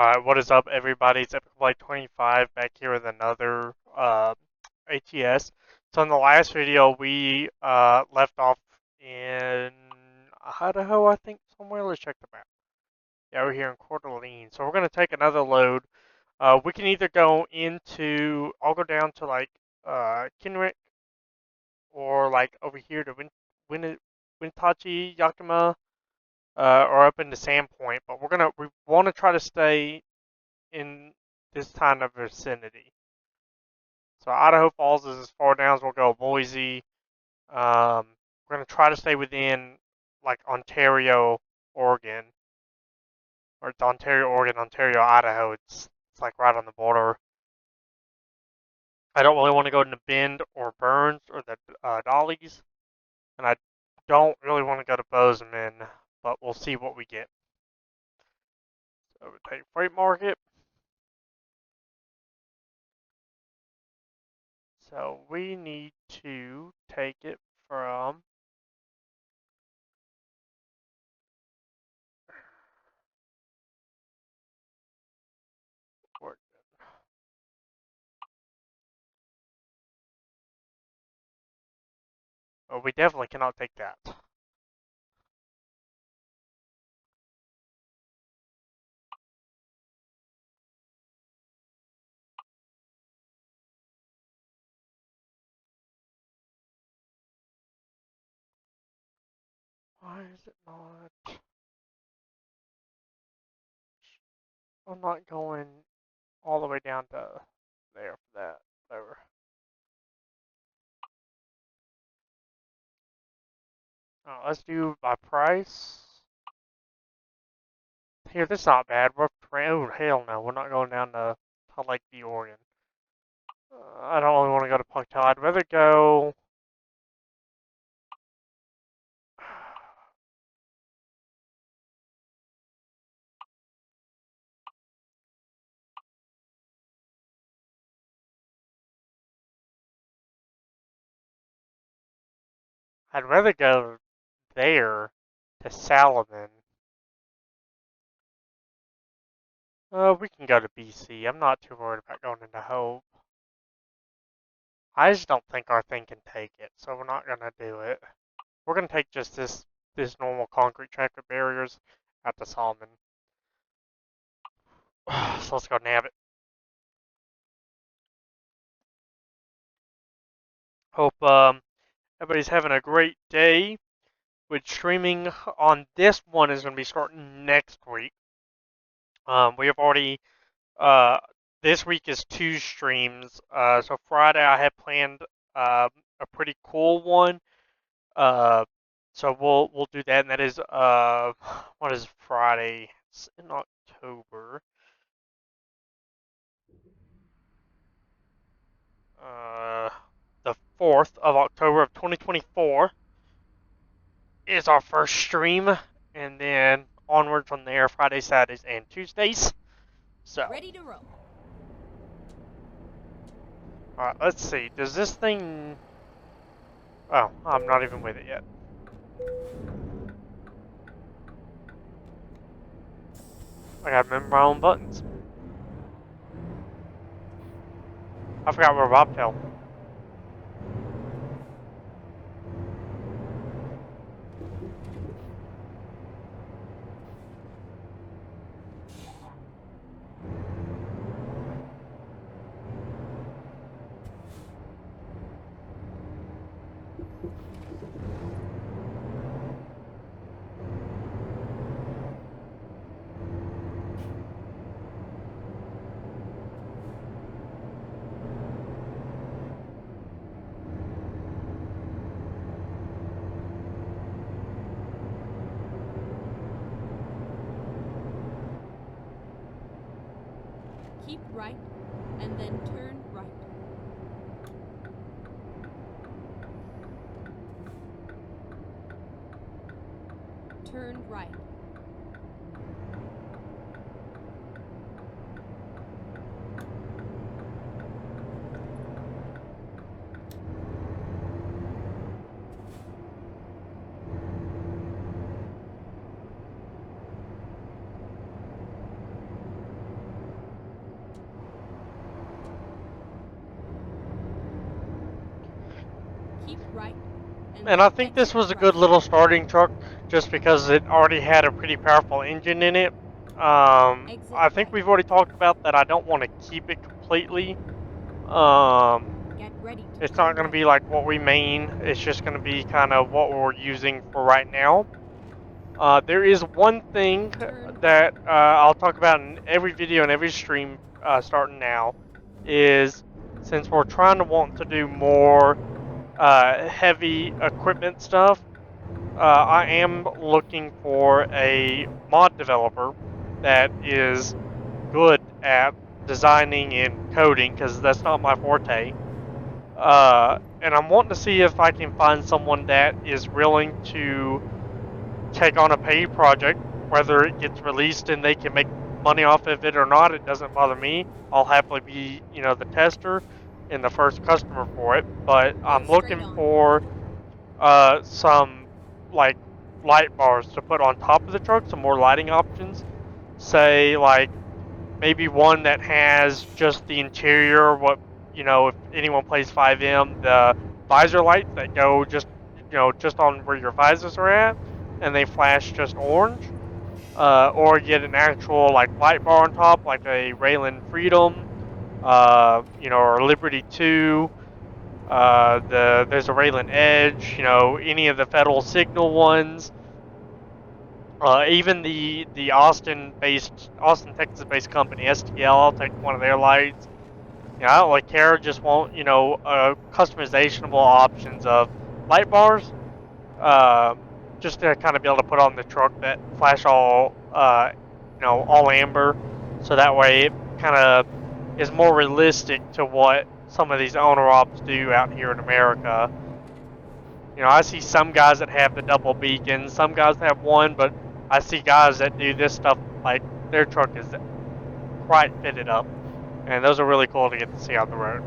Alright, what is up, everybody? It's Epic Flight 25 back here with another ATS. So in the last video, we left off in Idaho, I think, somewhere. Let's check the map. Yeah, we're here in Coeur. So we're going to take another load. We can either go into, I'll go down to like Kenrick or like over here to Wintachi, Yakima, or up into Sandpoint. But we want to try to stay in this kind of vicinity. So Idaho Falls is as far down as we'll go. Boise. We're gonna try to stay within like Ontario, Oregon, or it's Ontario, Oregon, Ontario, Idaho. It's like right on the border. I don't really want to go into Bend or Burns or the Dollies, and I don't really want to go to Bozeman, but we'll see what we get. So we take Freight Market. So we need to take it from Oregon. Oh, we definitely cannot take that. Why is it not? I'm not going all the way down to there for that. Whatever. Let's do by price. Here, this is not bad. Oh, hell no. We're not going down to Lake B, Oregon. I don't really want to go to Pucktail. I'd rather go. I'd rather go there to Salmon. We can go to BC. I'm not too worried about going into Hope. I just don't think our thing can take it, so we're not gonna do it. We're gonna take just this normal concrete track with barriers at the Salmon. So let's go nab it. Hope everybody's having a great day. With streaming on this one is gonna be starting next week. We have already this week is 2 streams. So Friday I had planned a pretty cool one. Uh, so we'll do that, and that is what is Friday? It's in October. Uh, the 4th of October of 2024 is our first stream, and then onward from there, Fridays, Saturdays, and Tuesdays. So ready to roll. All right, let's see. Does this thing? Oh, I'm not even with it yet. I gotta remember my own buttons. I forgot where Bobtail. Keep right, and then turn right. Turn right. right, And I then think this exit was a right. good little starting truck just because it already had a pretty powerful engine in it. Exit I think right. we've already talked about that I don't want to keep it completely. Um, Get ready to it's not turn going to right. be like what we main. It's just going to be kind of what we're using for right now. There is one thing Turn right. that I'll talk about in every video and every stream starting now is since we're trying to want to do more heavy equipment stuff, I am looking for a mod developer that is good at designing and coding because that's not my forte. And I'm wanting to see if I can find someone that is willing to take on a paid project, whether it gets released and they can make money off of it or not. It doesn't bother me. I'll happily be, the tester and the first customer for it. But Go I'm straight looking on. for some like light bars to put on top of the truck, some more lighting options. Say like maybe one that has just the interior, what if anyone plays 5M, the visor lights that go just on where your visors are at, and they flash just orange. Or get an actual like light bar on top, like a Raylan Freedom, or Liberty 2. There's a Raylan Edge, any of the Federal Signal ones. Even the Austin, Texas-based company STL. I'll take one of their lights. I don't really care. Just want customizationable options of light bars. Just to kind of be able to put on the truck that flash all amber, so that way it kind of is more realistic to what some of these owner ops do out here in America. I see some guys that have the double beacon, some guys have one, but I see guys that do this stuff like their truck is quite fitted up, and those are really cool to get to see on the road.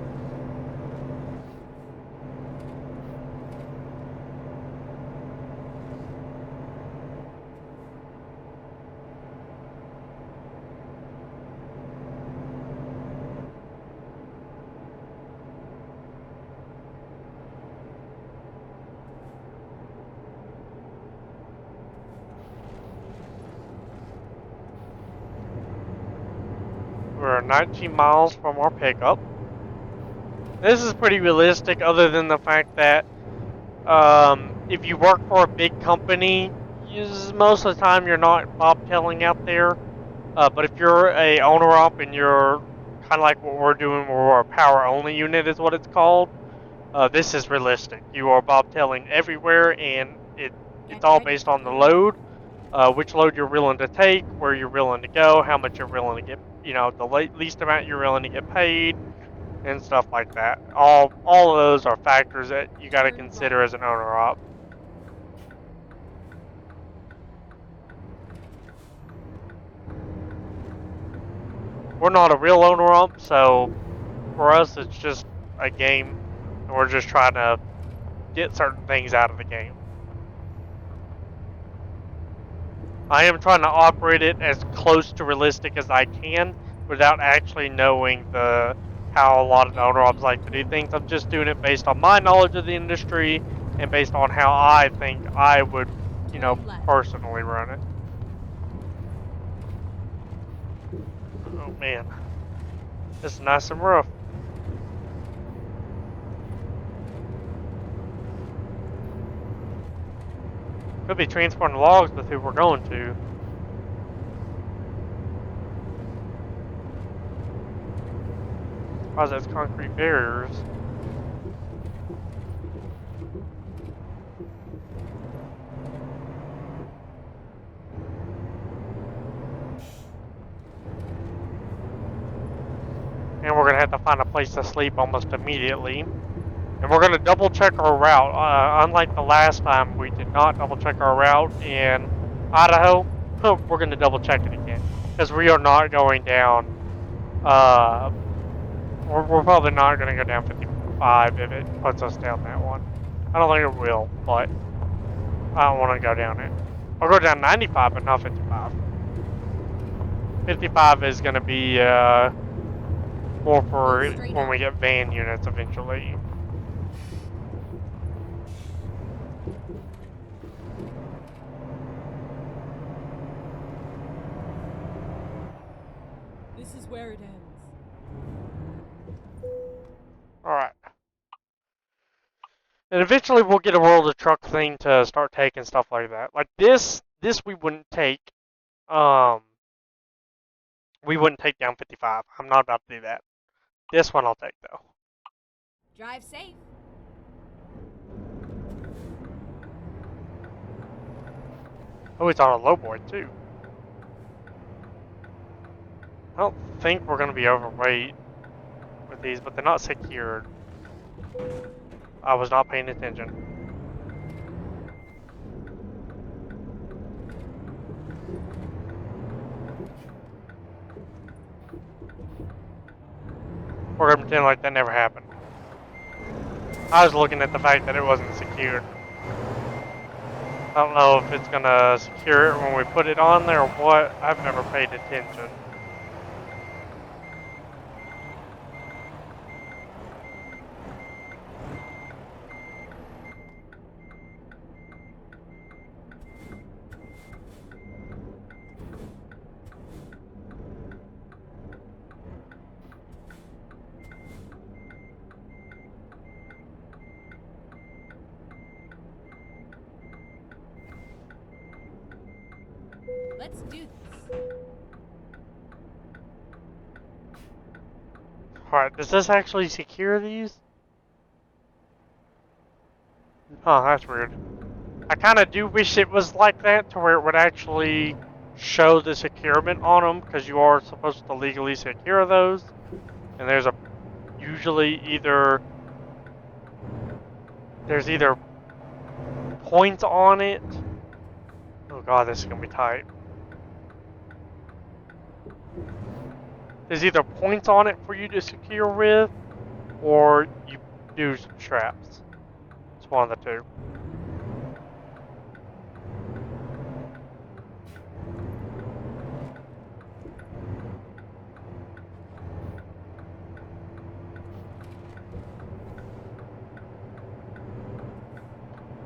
We're 19 miles from our pickup. This is pretty realistic, other than the fact that if you work for a big company, most of the time you're not bobtailing out there. But if you're a owner op and you're kind of like what we're doing, where we're a power only unit is what it's called. This is realistic. You are bobtailing everywhere, and it's Get all ready based to on the turn right. load, which load you're willing to take, where you're willing to go, how much you're willing to get, the least amount you're willing to get paid, and stuff like that. All of those are factors that you got to Turn right. consider as an owner op. We're not a real owner op, so for us it's just a game, and we're just trying to get certain things out of the game. I am trying to operate it as close to realistic as I can without actually knowing the how a lot of the Get owner ready ops to like to do turn things. right. I'm just doing it based on my knowledge of the industry and based on how I think I would, Turn left. personally run it. Oh man, this is nice and rough. Could be transporting logs with who we're going to. Cause that's concrete barriers. And we're gonna have to find a place to sleep almost immediately. And we're gonna double check our route. Unlike the last time, we did not double check our route in Idaho. We're gonna double check it again because we are not going down. Uh, we're probably not gonna go down 55 if it puts us down that one. I don't think it will, but I don't want to go down it. I'll go down 95, but not 55. 55 is gonna be more Go for straight when we on. get van units eventually. This is where it ends. Alright. And eventually we'll get a world of truck thing to start taking stuff like that. Like this we wouldn't take, we wouldn't take down 55. I'm not about to do that. This one I'll take though. Drive safe. Oh, it's on a low boy too. I don't think we're gonna be overweight with these, but they're not secured. I was not paying attention. We're gonna pretend like that never happened. I was looking at the fact that it wasn't secured. I don't know if it's gonna secure it when we put it on there or what. I've never paid attention. Let's do this. Alright, does this actually secure these? Oh, that's weird. I kind of do wish it was like that, to where it would actually show the securement on them, because you are supposed to legally secure those. And there's usually there's either points on it. Oh god, this is gonna be tight. There's either points on it for you to secure with, or you do some straps. It's one of the two.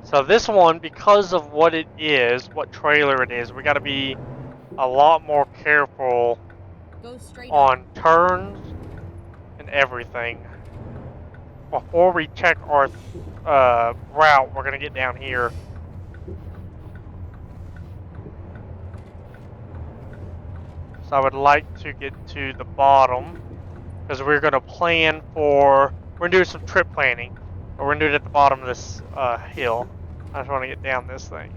So this one, because of what it is, what trailer it is, we gotta be a lot more careful Go straight on up. turns and everything. Before we check our route, we're gonna get down here. So I would like to get to the bottom, because we're gonna plan for, we're gonna do some trip planning, but we're gonna do it at the bottom of this hill. I just want to get down this thing.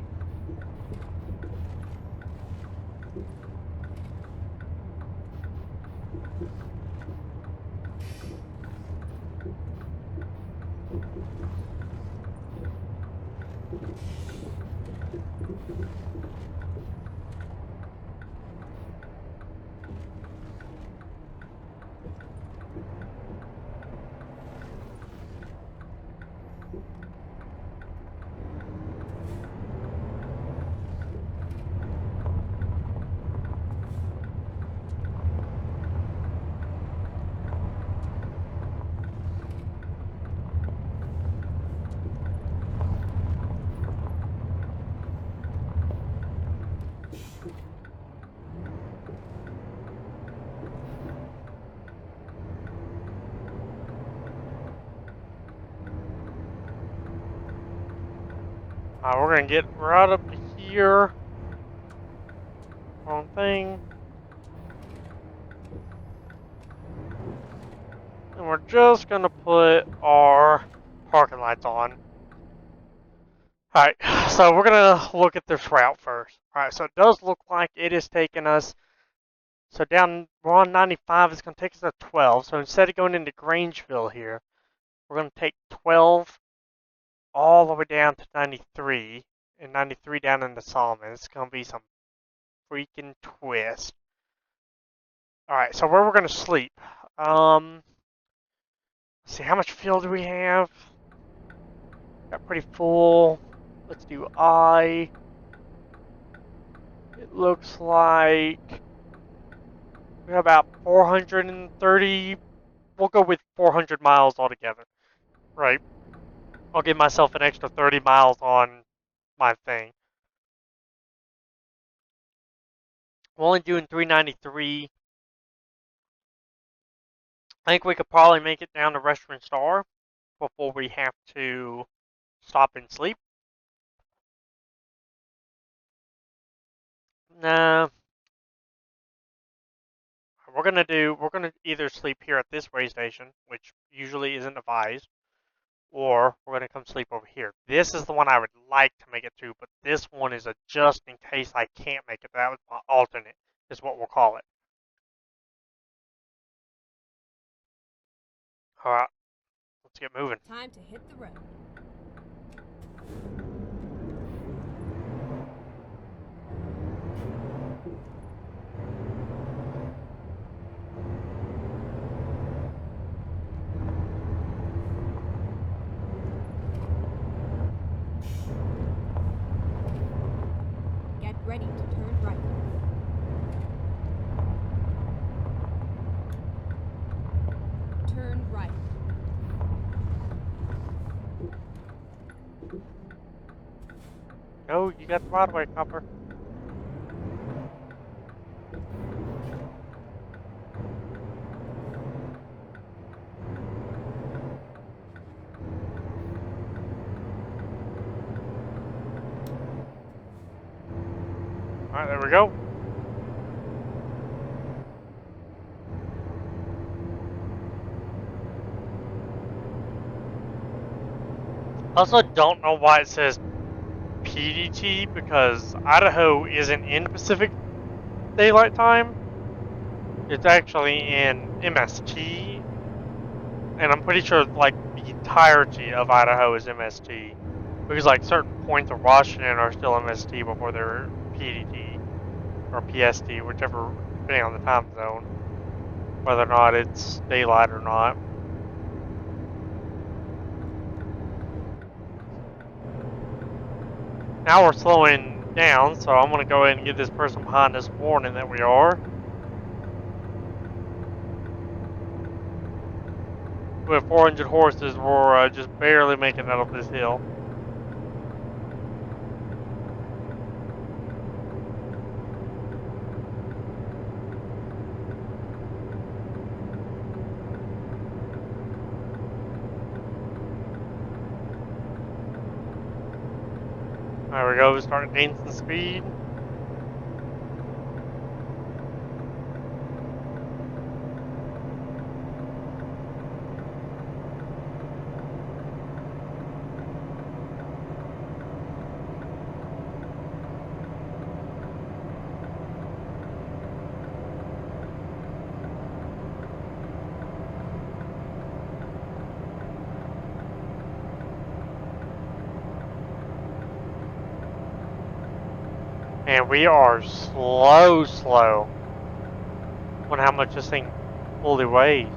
We're gonna get right up to here. Wrong thing. And we're just gonna put our parking lights on. Alright, so we're gonna look at this route first. Alright, so it does look like it is taking us, so down, we're on 95, it's gonna take us to 12. So instead of going into Grangeville here, we're gonna take 12 all the way down to 93, and 93 down into Salmon. It's gonna be some freaking twist. Alright, so where we're gonna sleep. Let's see, how much fuel do we have? Got pretty full. Let's do I. It looks like we have about 430. We'll go with 400 miles altogether. Right. I'll give myself an extra 30 miles on my thing. We're only doing 393. I think we could probably make it down to Western Star before we have to stop and sleep. Nah, we're gonna either sleep here at this way station, which usually isn't advised, or we're gonna come sleep over here. This is the one I would like to make it to, but this one is a just in case I can't make it. That was my alternate, is what we'll call it. All right, let's get moving. Time to hit the road. Get ready to turn right. Turn right. Oh, you got the right way, Copper. All right, there we go. Also, don't know why it says PDT because Idaho isn't in Pacific Daylight Time. It's actually in MST, and I'm pretty sure like the entirety of Idaho is MST because like certain points of Washington are still MST before they're PDT or PST, whichever depending on the time zone, whether or not it's daylight or not. Now we're slowing down, so I'm gonna go ahead and give this person behind us warning that we are. With 400 horses, we're just barely making it up this hill. There we go, starting to gain some speed. And we are slow on how much this thing fully weighs.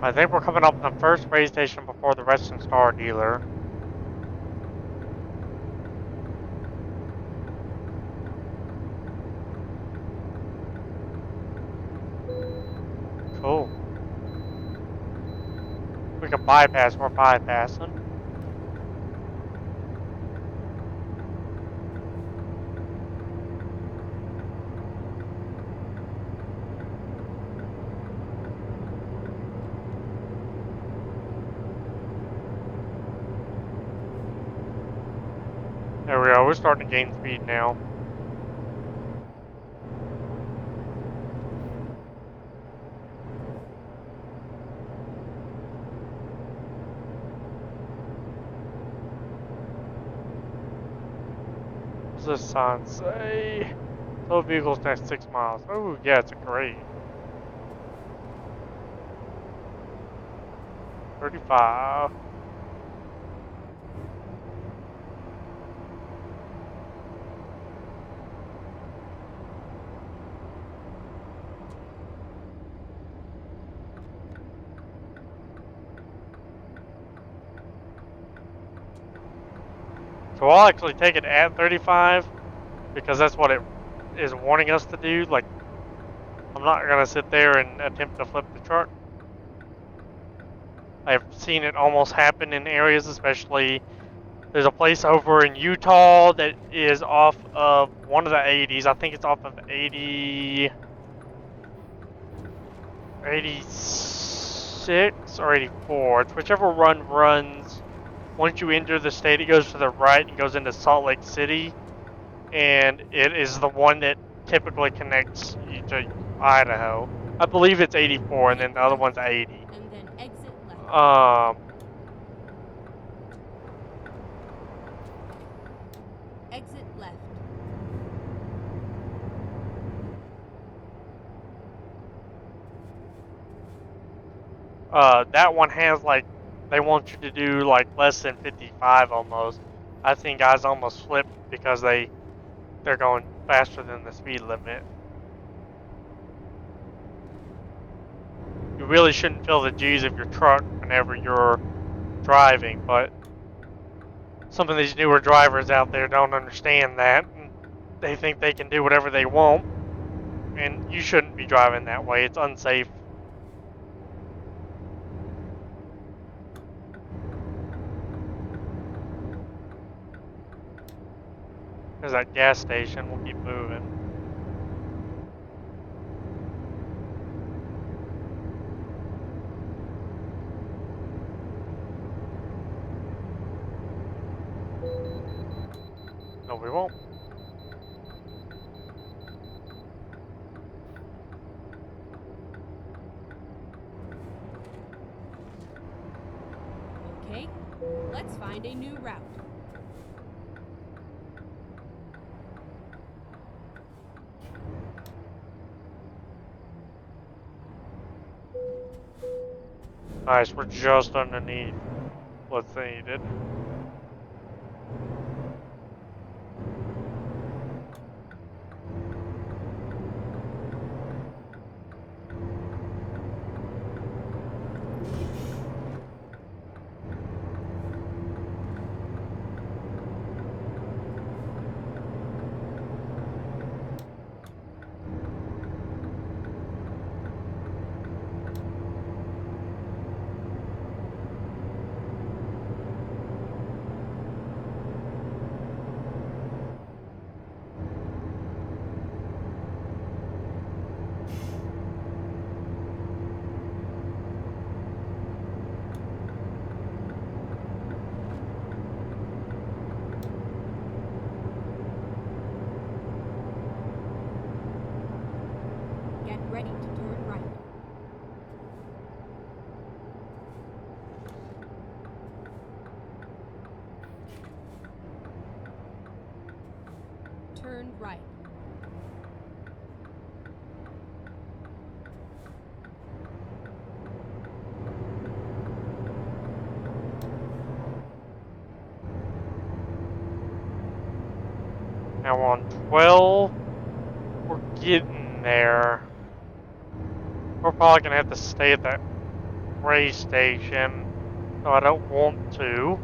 I think we're coming up on the first way station before the Western Star dealer. Cool. We can bypass, we're bypassing. There we go, we're starting to gain speed now. What's this sign say? Tow vehicles next 6 miles. Oh, yeah, it's a great. 35. So I'll actually take it at 35 because that's what it is warning us to do. Like, I'm not gonna sit there and attempt to flip the truck. I've seen it almost happen in areas, especially there's a place over in Utah that is off of one of the 80s. I think it's off of 80, 86 or 84. It's whichever one runs. Once you enter the state, it goes to the right and goes into Salt Lake City. And it is the one that typically connects you to Idaho. I believe it's 84, and then the other one's 80. And then exit left. Exit left. That one has like they want you to do like less than 55 almost. I've seen guys almost flip because they're going faster than the speed limit. You really shouldn't feel the G's of your truck whenever you're driving, but some of these newer drivers out there don't understand that. And they think they can do whatever they want, and you shouldn't be driving that way. It's unsafe. There's that gas station. We'll keep moving. No, we won't. Okay, let's find a new route. Nice, we're just underneath what's needed. Get ready to turn right. Turn right. Now on 12, we're getting there. We're probably gonna have to stay at that ray station, so I don't want to.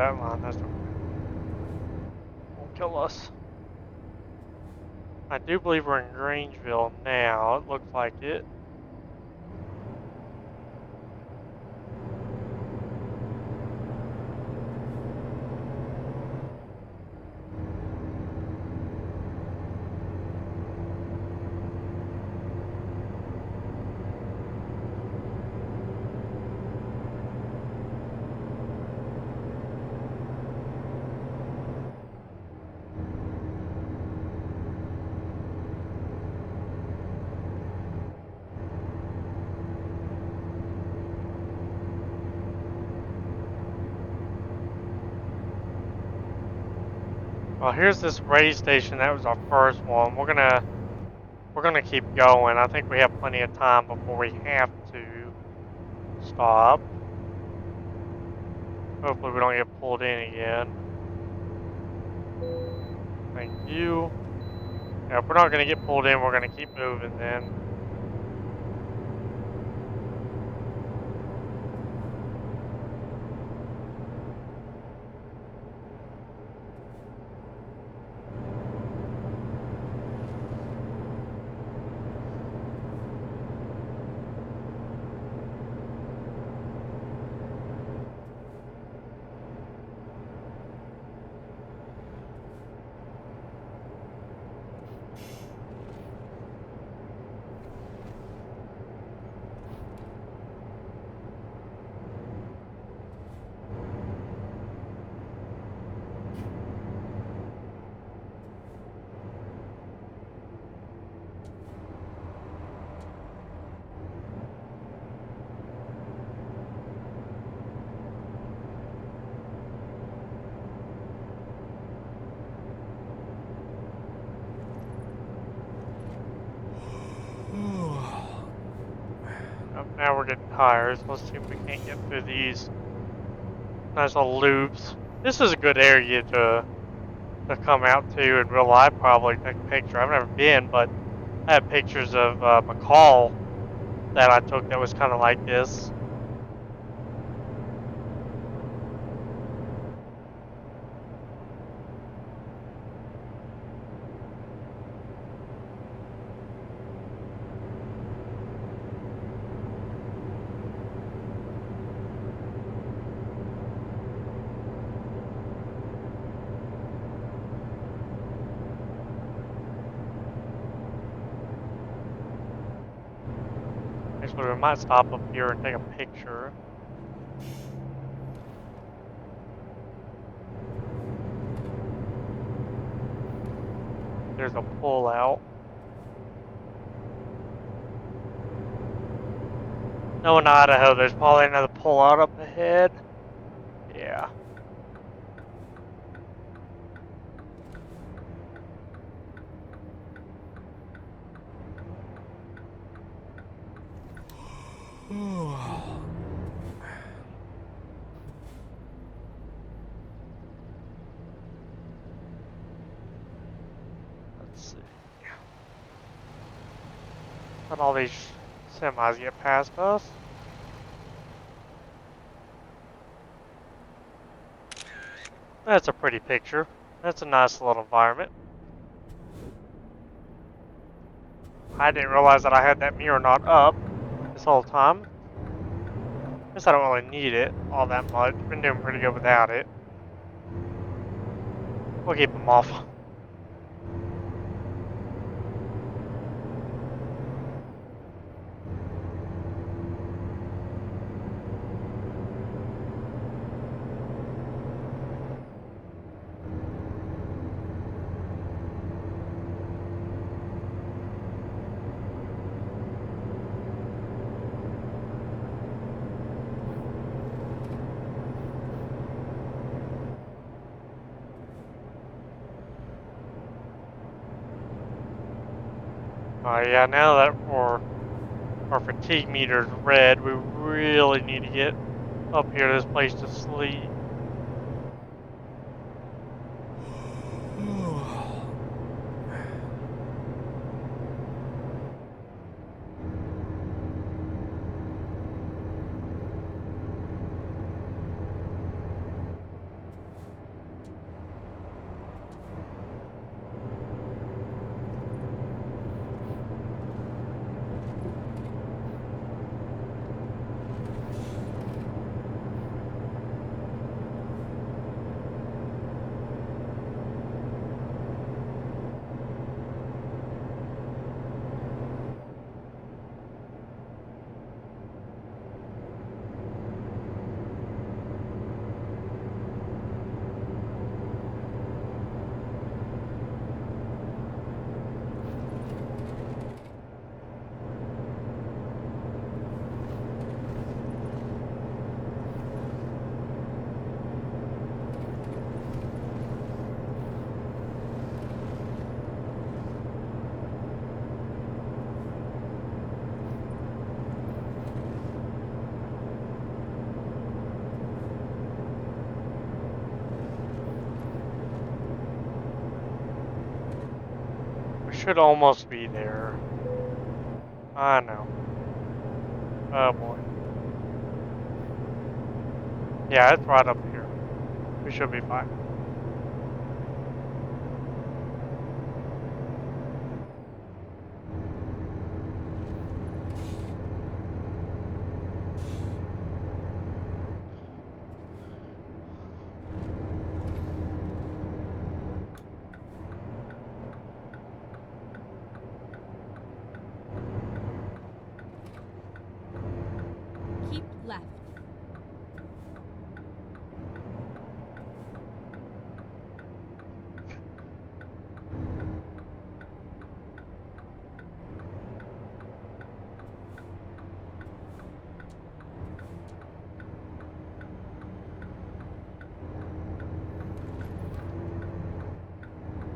that line. That's okay. Won't kill us. I do believe we're in Grangeville now. It looks like it. Well, here's this race station. That was our first one. We're gonna keep going. I think we have plenty of time before we have to stop. Hopefully we don't get pulled in again. Thank you. Yeah, if we're not gonna get pulled in, we're gonna keep moving then. Now we're getting tired. So let's see if we can't get through these nice little loops. This is a good area to come out to in real life. Probably take a picture. I've never been, but I have pictures of McCall that I took that was kind of like this. Actually, we might stop up here and take a picture. There's a pull out. No, in Idaho, there's probably another pull out up ahead. Yeah. Let's see. Let all these semis get past us. That's a pretty picture. That's a nice little environment. I didn't realize that I had that mirror not up this whole time. Guess I don't really need it all that much. Been doing pretty good without it. We'll keep them off. Yeah, now that our fatigue meter's red, we really need to get up here to this place to sleep. should almost be there. I know. Oh boy. Yeah, it's right up here. We should be fine. Keep left.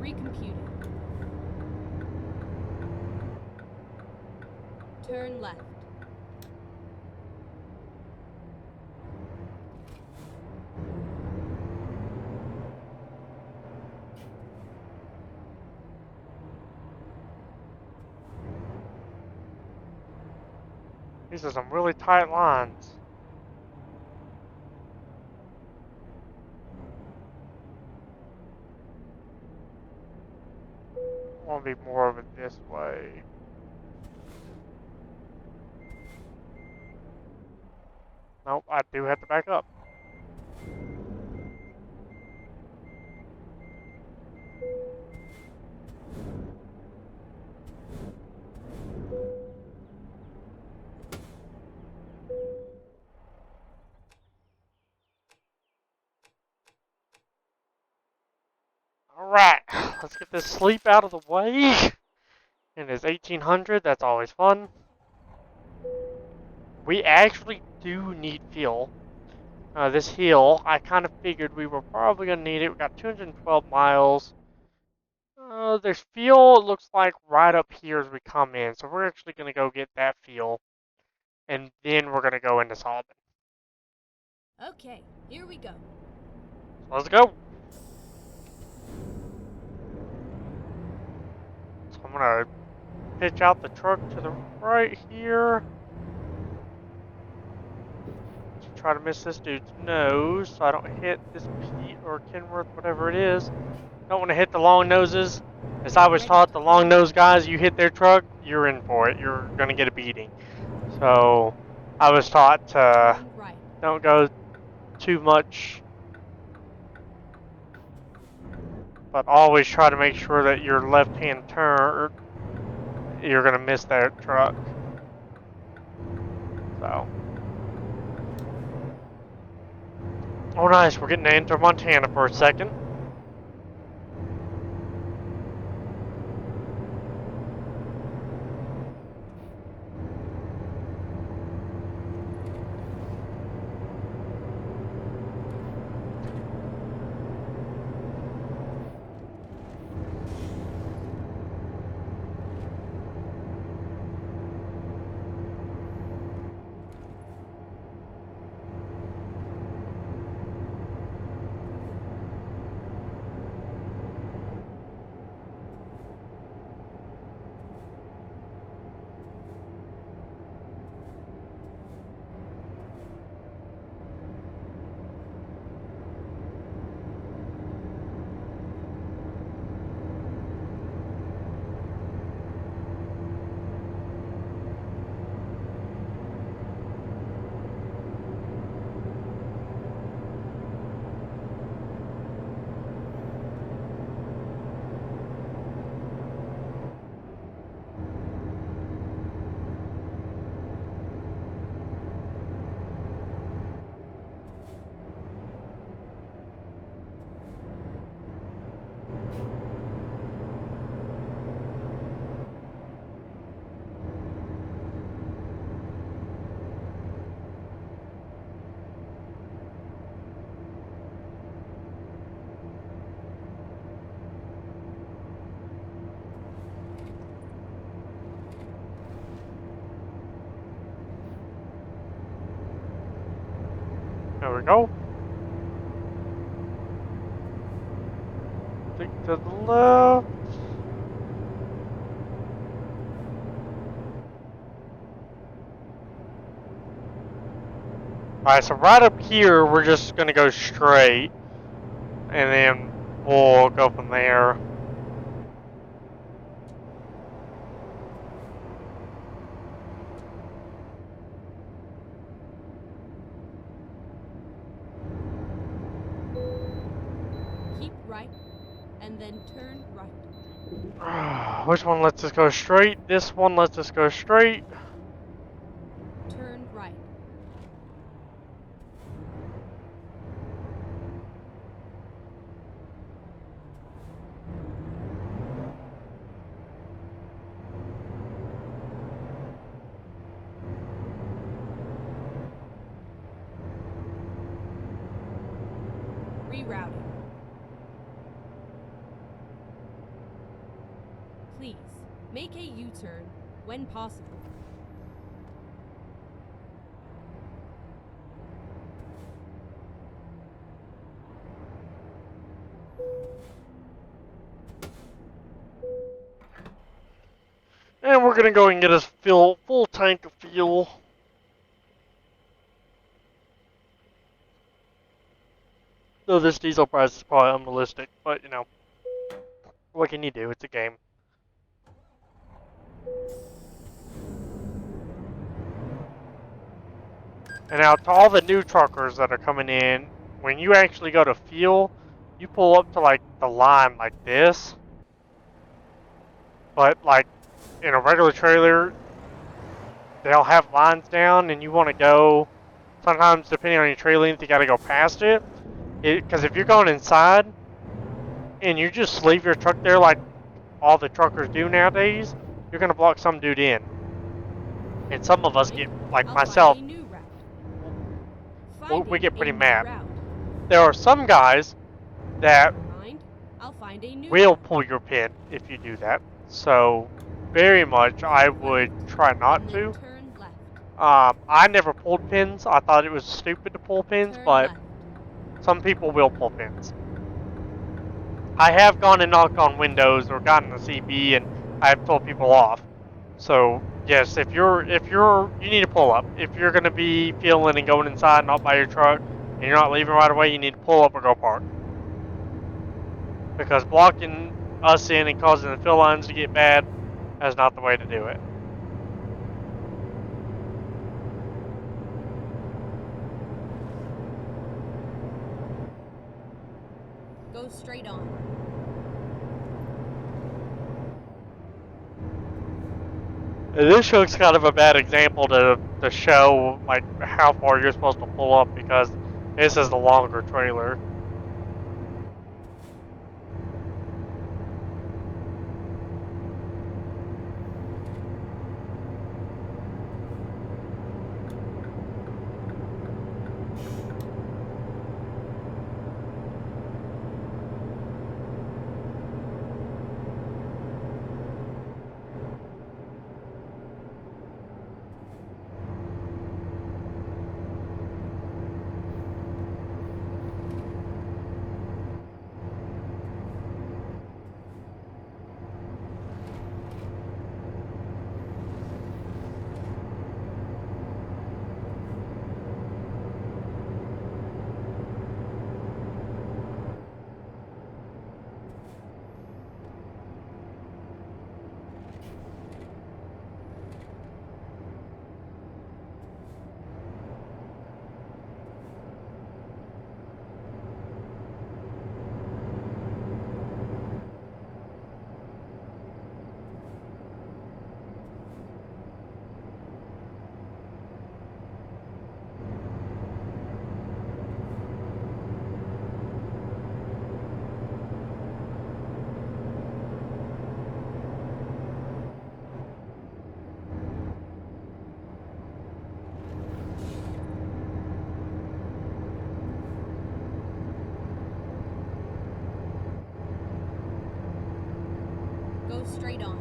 Recomputed. Turn left. These are some really tight lines. I want to be more of it this way. Nope, I do have to back up. Alright, let's get this sleep out of the way. It is 1800, that's always fun. We actually do need fuel. This hill, I kind of figured we were probably going to need it. We got 212 miles. There's fuel, it looks like, right up here as we come in. So we're actually going to go get that fuel. And then we're going to go into Salmon. Okay, here we go. So let's go. So I'm going to pitch out the truck to the right here. To try to miss this dude's nose so I don't hit this Pete or Kenworth, whatever it is. Don't want to hit the long noses. As I was taught, the long nose guys, you hit their truck, you're in for it. You're going to get a beating. So I was taught to Right. don't go too much, but always try to make sure that your left-hand turn, you're going to miss that truck. So. Oh nice, we're getting to enter Montana for a second. There we go. Stick to the left. Alright, so right up here, we're just gonna go straight, and then we'll go from there. Keep right, and then turn right. Which one lets us go straight? This one lets us go straight. Turn right. Rerouting. Please, make a U-turn when possible. And we're gonna go and get us full tank of fuel. Though this diesel price is probably unrealistic, but you know, what can you do? It's a game. And now to all the new truckers that are coming in, when you actually go to fuel, you pull up to like the line like this. But like in a regular trailer, they'll have lines down, and you want to go. Sometimes, depending on your trailer length, you got to go past it. Because if you're going inside and you just leave your truck there like all the truckers do nowadays, you're gonna block some dude in. And some of us get, like I'll myself, find a new route. we get pretty Finding a new mad. route. There are some guys that Never mind. I'll find a new will route. pull your pin if you do that. So, very much, I would try not And to. then turn left. I never pulled pins. I thought it was stupid to pull pins, Turn but left. some people will pull pins. I have gone and knocked on windows or gotten a CB, and I've told people off. So yes, if you need to pull up. If you're gonna be fueling and going inside, not by your truck, and you're not leaving right away, you need to pull up or go park. Because blocking us in and causing the fill lines to get bad is not the way to do it. Go straight on. This looks kind of a bad example to show like how far you're supposed to pull up because this is the longer trailer. Go straight on.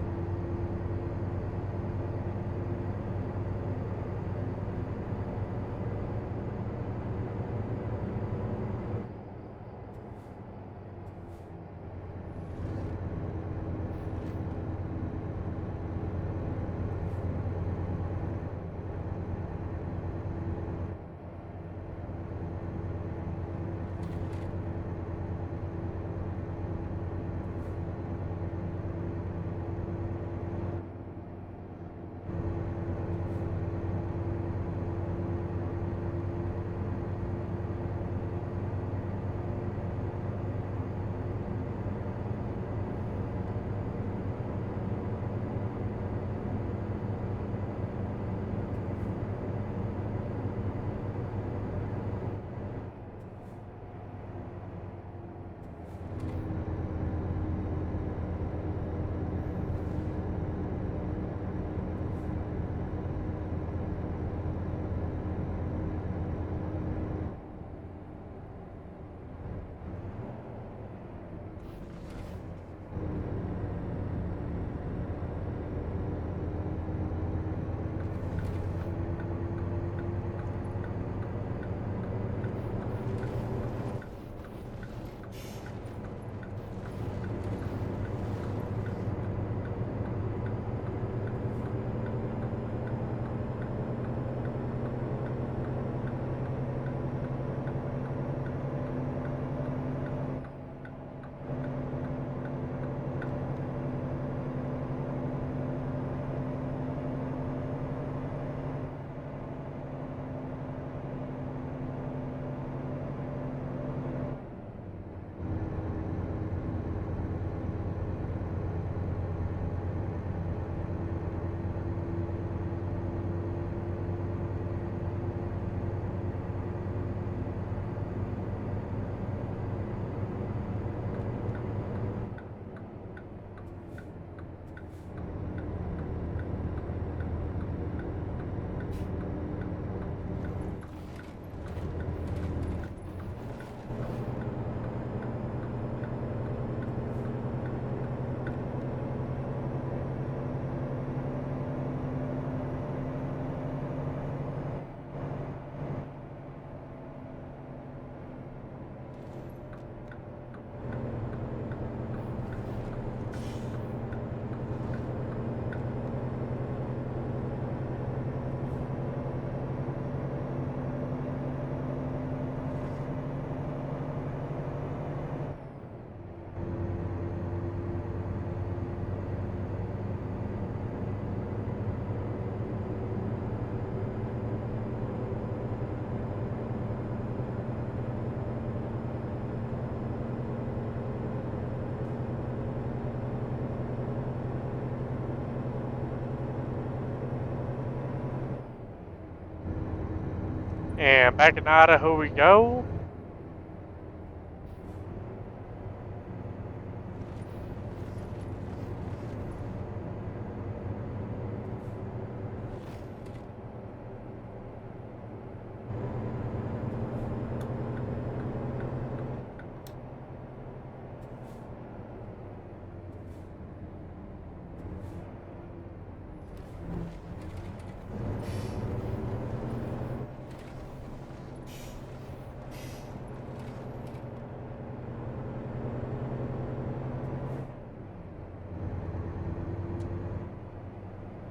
And back in Idaho we go.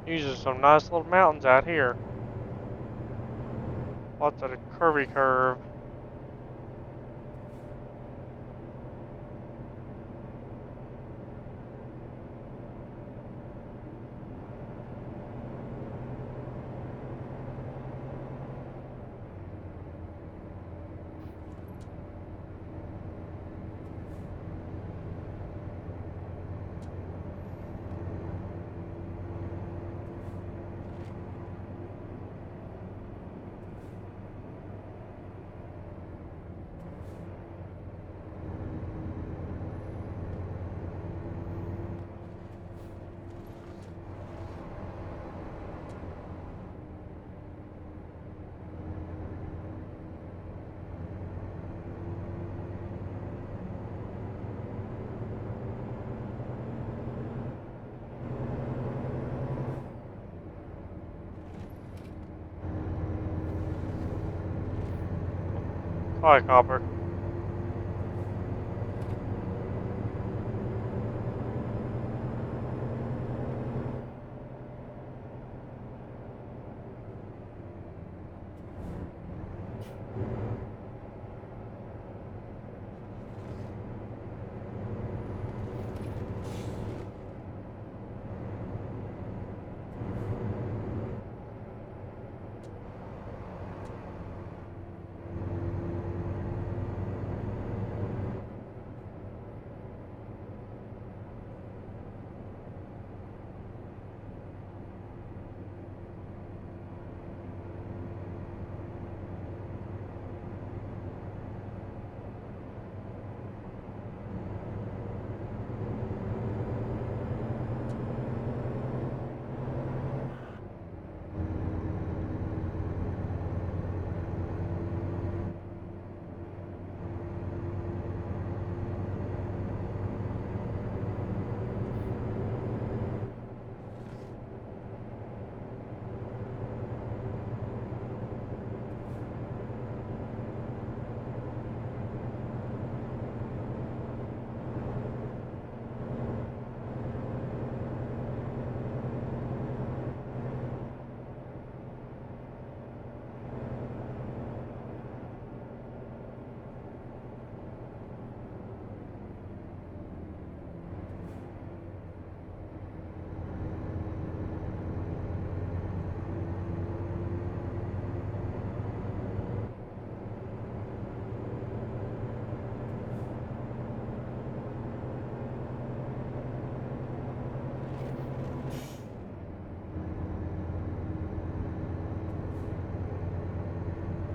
These are some nice little mountains out here. Lots of curvy curve. Hi, Copper.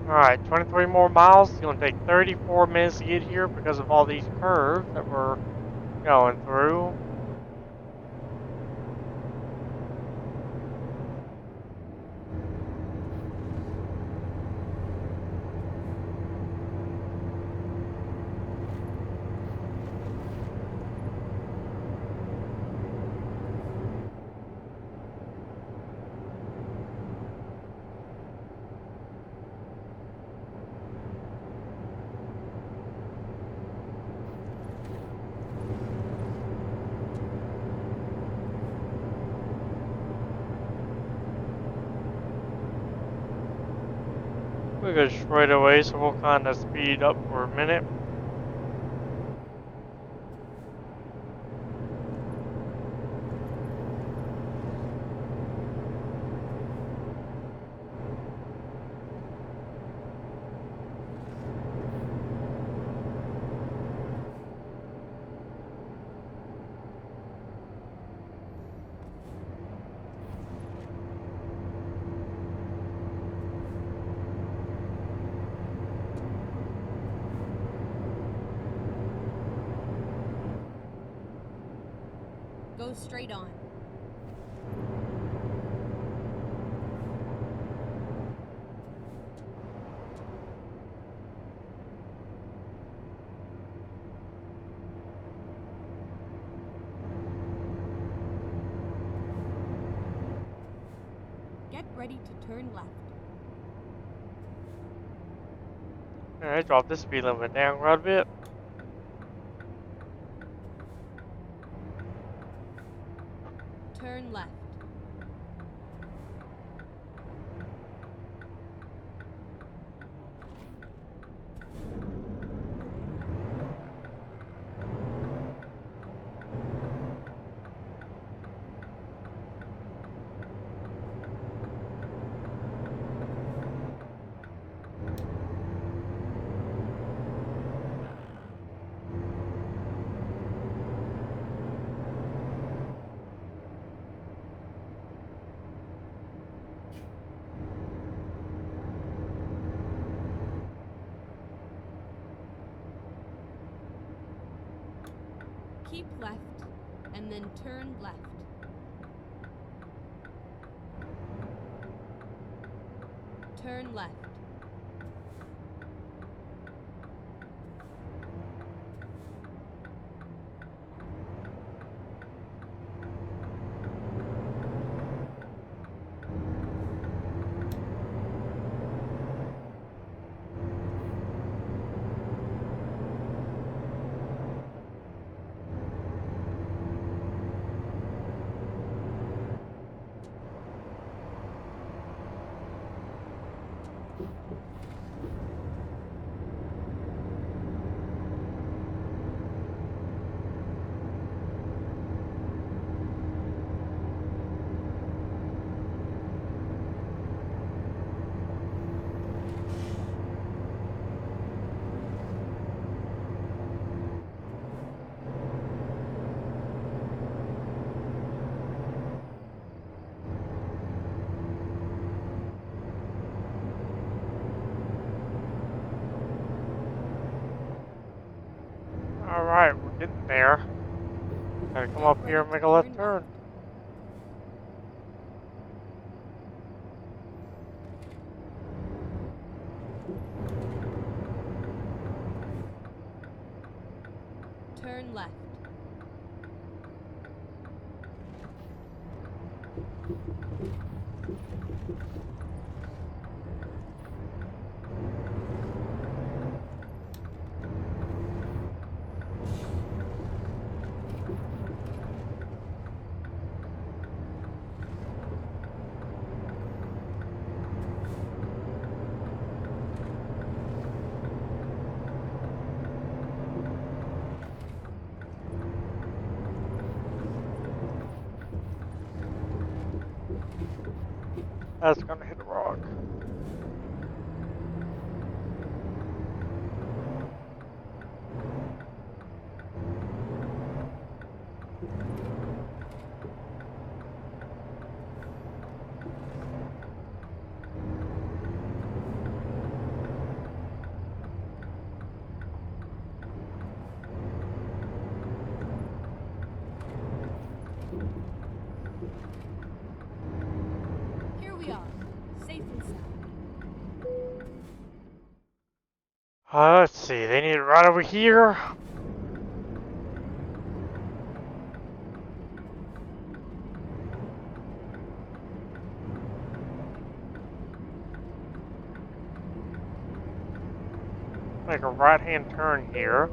Alright, 23 more miles. It's going to take 34 minutes to get here because of all these curves that we're going through. We go straight away, so we'll kind of speed up for a minute. Go straight on. Get ready to turn left. Alright, drop the speed limit down quite a bit. Turn left. Keep left, and then turn left. Turn left. Alright, we're getting there. Gotta come up here and make a left turn. Turn left. That's gonna hit a rock. Here we are, safe and sound. Let's see, they need it right over here. Make a right-hand turn here.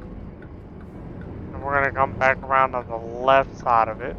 And we're gonna come back around on the left side of it.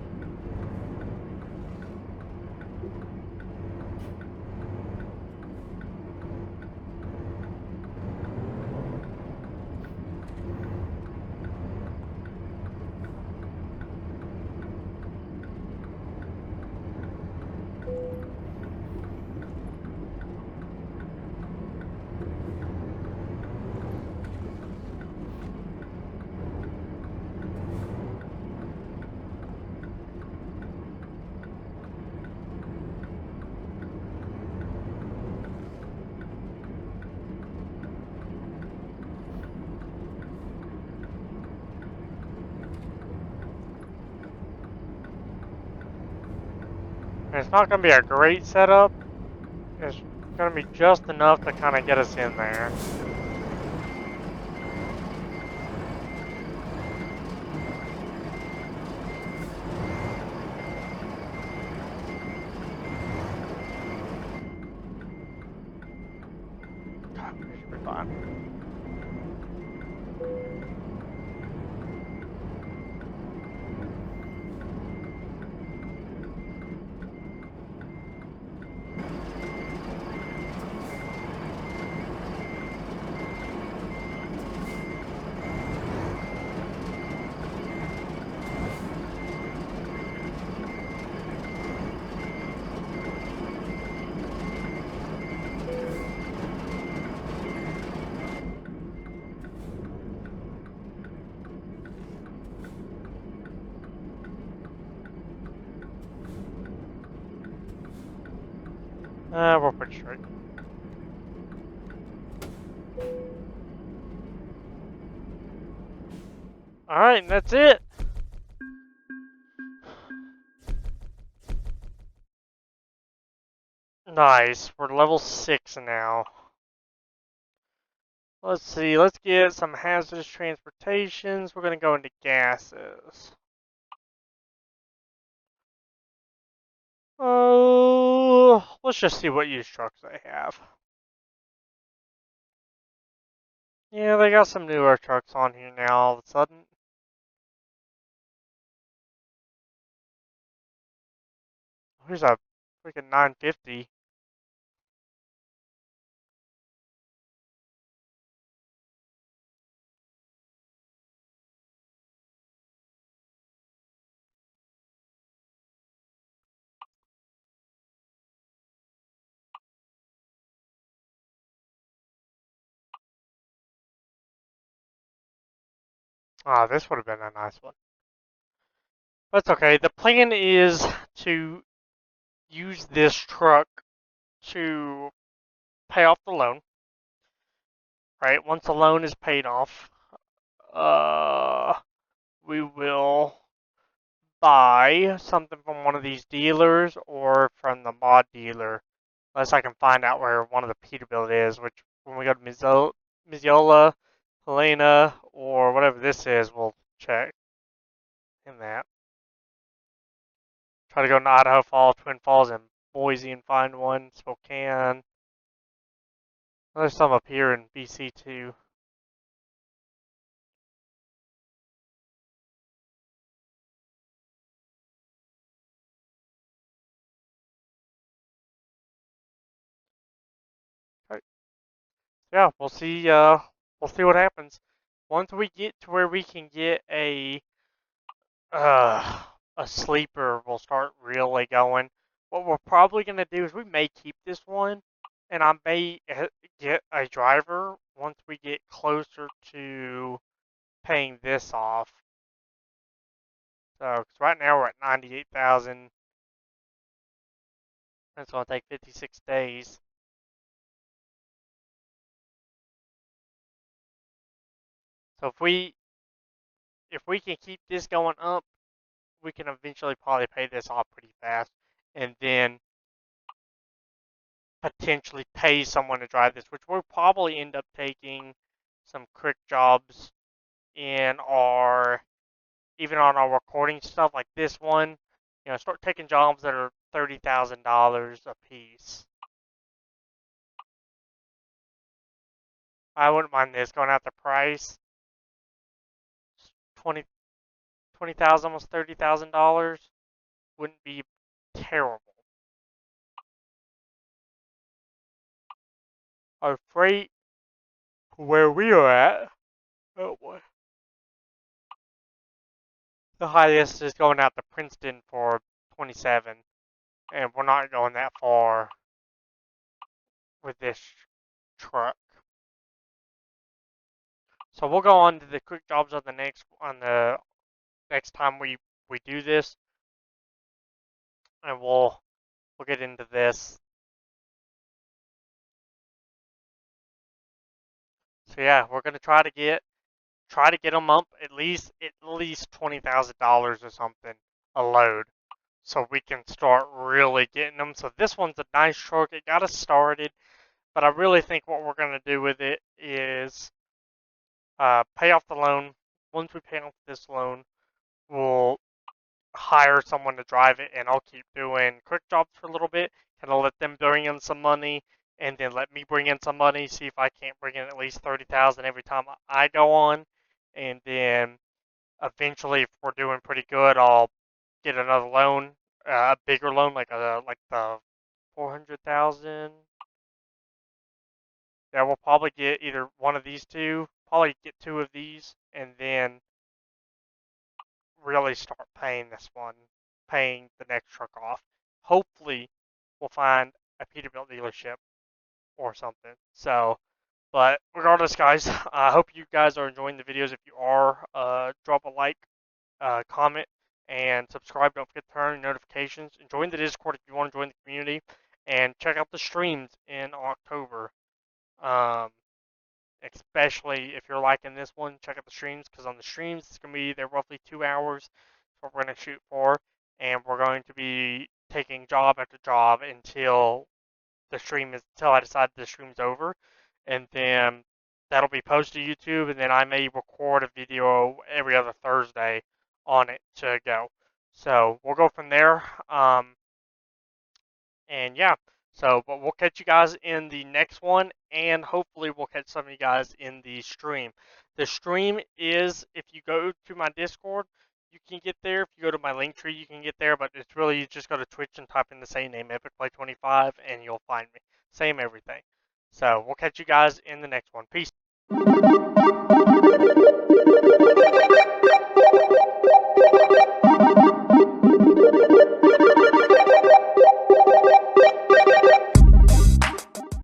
It's not going to be a great setup. It's going to be just enough to kind of get us in there. We should be fine. We're pretty straight. Alright, and that's it. Nice. We're level 6 now. Let's see. Let's get some hazardous transportations. We're going to go into gases. Oh, let's just see what used trucks they have. Yeah, they got some newer trucks on here now all of a sudden. Here's a freaking 950. Ah, this would have been a nice one. That's okay. The plan is to use this truck to pay off the loan. Right? Once the loan is paid off, uh, we will buy something from one of these dealers or from the mod dealer, unless I can find out where one of the Peterbilt is, which when we go to Mizola, Helena, or whatever this is, we'll check in that. Try to go to Idaho Falls, Twin Falls, and Boise and find one, Spokane. There's some up here in BC too. Right. Yeah, we'll see what happens. Once we get to where we can get uh, a sleeper, we'll start really going. What we're probably going to do is we may keep this one, and I may get a driver once we get closer to paying this off. So, 'cause right now we're at 98,000. It's going to take 56 days. So if we can keep this going up, we can eventually probably pay this off pretty fast, and then potentially pay someone to drive this, which we'll probably end up taking some quick jobs in our, even on our recording stuff like this one. Start taking jobs that are $30,000 a piece. I wouldn't mind this going out the price. 20 20,000, almost $30,000 wouldn't be terrible. Our freight, where we are at, oh boy, the highest is going out to Princeton for 27, and we're not going that far with this truck. So we'll go on to the quick jobs on the next time we do this, and we'll get into this. So yeah, we're gonna try to get them up at least $20,000 or something a load. so we can start really getting them. So this one's a nice truck. It got us started, but I really think what we're going to do with it is pay off the loan. Once we pay off this loan, we'll hire someone to drive it, and I'll keep doing quick jobs for a little bit, kind of let them bring in some money, and then let me bring in some money. See if I can't bring in at least 30,000 every time I go on, and then eventually, if we're doing pretty good, I'll get another loan, a bigger loan, like the 400,000. Yeah, we'll probably get either one of these two, probably get two of these, and then really start paying this one, paying the next truck off. Hopefully, we'll find a Peterbilt dealership or something. So, but regardless, guys, I hope you guys are enjoying the videos. If you are, drop a like, comment, and subscribe. Don't forget to turn on notifications. And join the Discord if you want to join the community. And check out the streams in October. Um, Especially if you're liking this one, check out the streams because on the streams it's gonna be they're roughly 2 hours. That's what we're gonna shoot for, and we're going to be taking job after job until I decide the stream's over, and then that'll be posted to YouTube, and then I may record a video every other Thursday on it to go. So we'll go from there. And yeah, so but we'll catch you guys in the next one, and hopefully we'll catch some of you guys in the stream. The stream is if you go to my Discord, you can get there. If you go to my link tree, you can get there. But it's really you just go to Twitch and type in the same name, EpicPlay25, and you'll find me. Same everything. So we'll catch you guys in the next one. Peace.